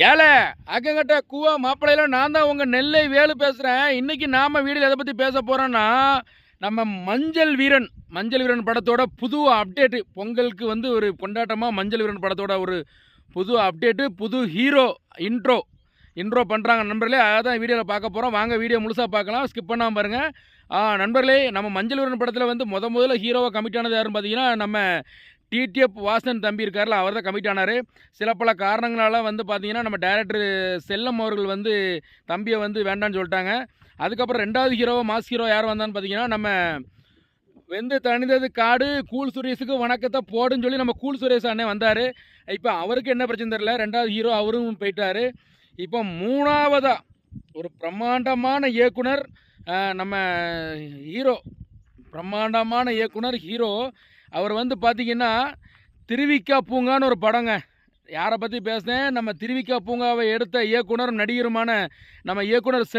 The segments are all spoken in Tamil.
ஏல அக்கங்கிட்ட கூவா மாப்பிள்ளையில நான் தான் உங்கள் நெல்லை வேலு பேசுகிறேன். இன்றைக்கி நாம் வீடியோவில் எதை பற்றி பேச போகிறோன்னா, நம்ம மஞ்சள் வீரன் படத்தோட புது அப்டேட்டு. பொங்கலுக்கு வந்து ஒரு கொண்டாட்டமாக மஞ்சள் வீரன் படத்தோட ஒரு புது அப்டேட்டு, புது ஹீரோ இன்ட்ரோ பண்ணுறாங்க நண்பர்களே. அதான் வீடியோவில் பார்க்க போகிறோம். வாங்க வீடியோ முழுசாக பார்க்கலாம், ஸ்கிப் பண்ணாமல் பாருங்கள். நண்பர்களே, நம்ம மஞ்சள் வீரன் படத்தில் வந்து முதல்ல ஹீரோவாக கமிட் ஆனது யாருன்னு பார்த்தீங்கன்னா, நம்ம டிடிஎஃப் வாசன் தம்பி இருக்கார்ல, அவர் தான் கமிட் ஆனார். சில பல காரணங்களால் வந்து பார்த்தீங்கன்னா, நம்ம டைரக்டர் செல்லம் அவர்கள் வந்து தம்பியை வந்து வேண்டான்னு சொல்லிட்டாங்க. அதுக்கப்புறம் ரெண்டாவது ஹீரோவாக மாஸ் ஹீரோ யார் வந்தான்னு பார்த்தீங்கன்னா, நம்ம வெந்து தணிந்தது காடு கூல் சுரேஷுக்கு வணக்கத்தை போடுன்னு சொல்லி நம்ம கூல் சுரேஷ் அண்ணே வந்தார். இப்போ அவருக்கு என்ன பிரச்சனை தெரியல, ரெண்டாவது ஹீரோ அவரும் போயிட்டார். இப்போ மூணாவதாக ஒரு பிரம்மாண்டமான இயக்குனர், நம்ம ஹீரோ அவர் வந்து பார்த்திங்கன்னா, திருவிக்கா பூங்கான்னு ஒரு படங்க. யாரை பற்றி பேசுனேன், நம்ம திருவிக்கா பூங்காவை எடுத்த இயக்குனர் நடிகருமான நம்ம இயக்குனர்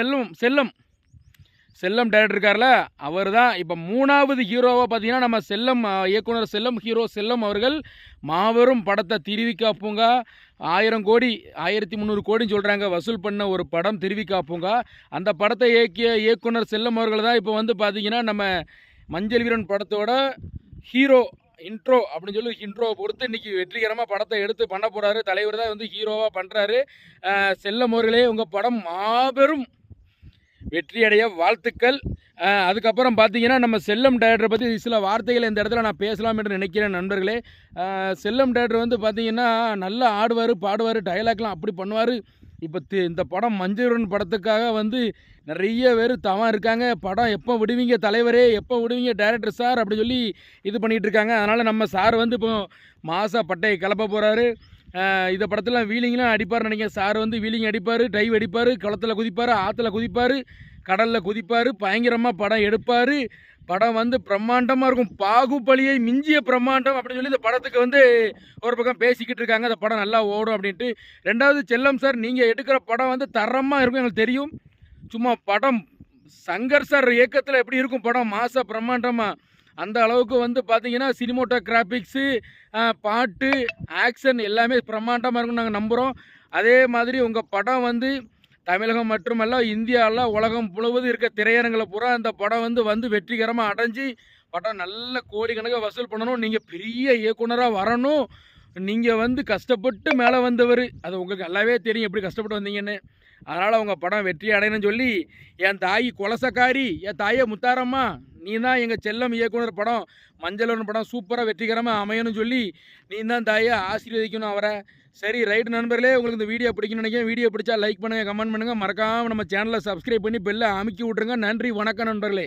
செல்லம் டைரக்டர் இருக்கார்ல, அவர் தான் இப்போ மூணாவது ஹீரோவாக பார்த்தீங்கன்னா நம்ம இயக்குனர் செல்லம் அவர்கள் மாபெரும் படத்தை திருவிக்கா பூங்கா 1000 கோடி 1300 கோடின்னு சொல்கிறாங்க வசூல் பண்ண ஒரு படம் திருவிக்கா பூங்கா. அந்த படத்தை இயக்கிய இயக்குனர் செல்லம் அவர்கள் தான் இப்போ வந்து பார்த்திங்கன்னா நம்ம மஞ்சள் வீரன் படத்தோட ஹீரோ இன்ட்ரோ அப்படின்னு சொல்லி இன்ட்ரோவை பொறுத்து இன்றைக்கி வெற்றிகரமாக படத்தை எடுத்து பண்ண போகிறாரு. தலைவர் தான் வந்து ஹீரோவாக பண்ணுறாரு. செல்லம் அவர்களே, உங்கள் படம் மாபெரும் வெற்றியடைய வாழ்த்துக்கள். அதுக்கப்புறம் பார்த்தீங்கன்னா, நம்ம செல்லம் டைரக்டரை பற்றி சில வார்த்தைகள் இந்த இடத்துல நான் பேசலாம் என்று நினைக்கிறேன் நண்பர்களே. செல்லம் டைரக்டர் வந்து பார்த்தீங்கன்னா, நல்லா ஆடுவார், பாடுவார், டைலாக்லாம் அப்படி பண்ணுவார். இப்போ இந்த படம் மஞ்சள் வீரன் படத்துக்காக வந்து நிறைய பேர் தவம் இருக்காங்க. படம் எப்போ விடுவீங்க தலைவரே, எப்போ விடுவீங்க டைரக்டர் சார் அப்படி சொல்லி இது பண்ணிகிட்டு இருக்காங்க. அதனால் நம்ம சார் வந்து இப்போ மாசா பட்டையை கிளப்ப போகிறாரு. இந்த படத்தில் வீலிங்லாம் அடிப்பார் நினைக்கிறேன். சார் வந்து வீலிங் அடிப்பார், டைவ் அடிப்பார், குளத்தில் குதிப்பார், ஆற்றுல குதிப்பார், கடலில் குதிப்பார், பயங்கரமாக படம் எடுப்பார். படம் வந்து பிரம்மாண்டமாக இருக்கும். பாகுபலியை மிஞ்சிய பிரம்மாண்டம் அப்படின்னு சொல்லி இந்த படத்துக்கு வந்து ஒரு பக்கம் பேசிக்கிட்டு இருக்காங்க. அந்த படம் நல்லா ஓடும் அப்படின்ட்டு. ரெண்டாவது, செல்லம் சார், நீங்கள் எடுக்கிற படம் வந்து தரமாக இருக்கும், எங்களுக்கு தெரியும். சும்மா படம் சங்கர் சார் இயக்கத்தில் எப்படி இருக்கும் படம், மாச பிரம்மாண்டமாக அந்த அளவுக்கு வந்து பார்த்தீங்கன்னா சினிமோட்டோகிராஃபிக்ஸு, பாட்டு, ஆக்ஷன் எல்லாமே பிரம்மாண்டமாக இருக்கும்னு நாங்கள் நம்புகிறோம். அதே மாதிரி உங்கள் படம் வந்து தமிழகம் மட்டுமல்ல, இந்தியாவில் உலகம் முழுவதும் இருக்க திரையரங்களை பூரா அந்த படம் வந்து வெற்றிகரமாக அடைஞ்சி படம் நல்ல கோடிக்கணக்காக வசூல் பண்ணணும். நீங்கள் பெரிய இயக்குனராக வரணும். நீங்கள் வந்து கஷ்டப்பட்டு மேலே வந்தவர், அது உங்களுக்கு நல்லாவே தெரியும் எப்படி கஷ்டப்பட்டு வந்தீங்கன்னு. அதனால் உங்கள் படம் வெற்றி அடையணும்னு சொல்லி, என் தாய் கொலசக்காரி, என் தாயை முத்தாரம்மா, நீ தான் எங்கள் செல்லம் இயக்குனர் படம் மஞ்சள் படம் சூப்பராக வெற்றிகரமாக அமையணும்னு சொல்லி நீ தான் தாயை ஆசீர்வதிக்கணும் அவரை. சரி, ரைட் நண்பர்களே, உங்களுக்கு இந்த வீடியோ பிடிக்குன்னு நினைக்கிறேன். வீடியோ பிடிச்சா லைக் பண்ணுங்கள், கமெண்ட் பண்ணுங்கள், மறக்காமல் நம்ம சேனலை சப்ஸ்கிரைப் பண்ணி பெல்லை அமுக்கி விட்ருங்க. நன்றி, வணக்கம் நண்பர்களே.